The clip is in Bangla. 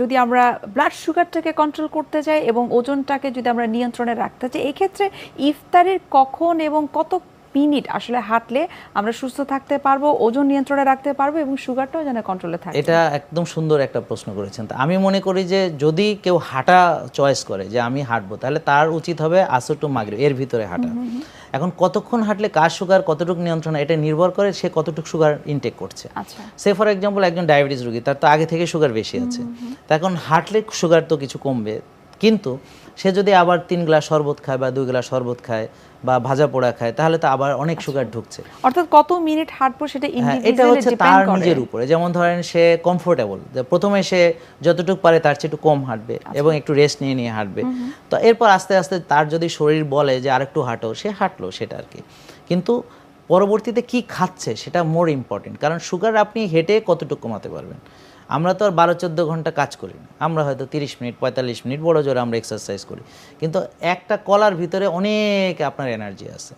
যদি আমরা ব্লাড সুগারটাকে কন্ট্রোল করতে চাই এবং ওজনটাকে যদি আমরা নিয়ন্ত্রণে রাখতে চাই, এই ক্ষেত্রে ইফতারের কখন এবং কত মিনিট আসলে হাঁটলে আমরা সুস্থ থাকতে পারবো, ওজন নিয়ন্ত্রণে রাখতে পারবো এবং সুগারটাও যেন কন্ট্রোলে থাকে? এটা একদম সুন্দর একটা প্রশ্ন করেছেন। তা আমি মনে করি যে যদি কেউ হাঁটা চয়েস করে যে আমি হাঁটবো, তাহলে তার উচিত হবে আসর টু মাগরিব এর ভিতরে হাঁটা। এখন কতক্ষণ হাঁটলে কার সুগার কতটুকু নিয়ন্ত্রণ, এটা নির্ভর করে সে কতটুকু সুগার ইনটেক করছে। আচ্ছা, সে ফর এক্সাম্পল একজন ডায়াবেটিস রোগী, তার তো আগে থেকে সুগার বেশি আছে, তা এখন হাঁটলে সুগার তো কিছু কমবে, কিন্তু সে যদি আবার 3 গ্লাস শরবত খায় বা 2 গ্লাস শরবত খায় বা ভাজা পোড়া খায়, তাহলে তো আবার অনেক সুগার ঢুকছে। অর্থাৎ কত মিনিট হাঁটবো সেটা হ্যাঁ, এটা ইন্ডিভিজুয়ালি হচ্ছে ডিপেন্ড তার করে। নিজের উপরে। যেমন ধরেন সে কমফোর্টেবল, যে প্রথমে সে যতটুকু পারে তার চেয়ে একটু কম হাঁটবে এবং একটু রেস্ট নিয়ে নিয়ে হাঁটবে। তো এরপর আস্তে আস্তে তার যদি শরীর বলে যে আরেকটু হাঁটো, সে হাঁটলো, সেটা আর কি। কিন্তু পরবর্তীতে কি খাচ্ছে সেটা মোর ইম্পর্টেন্ট, কারণ সুগার আপনি হেঁটে কতটুকু কমাতে পারবেন। আমরা তো আর 12-14 ঘন্টা কাজ করি না, আমরা হয়তো 30 মিনিট 45 মিনিট বড় জোরে আমরা এক্সারসাইজ করি, কিন্তু একটা কলার ভিতরে অনেক আপনার এনার্জি আছে।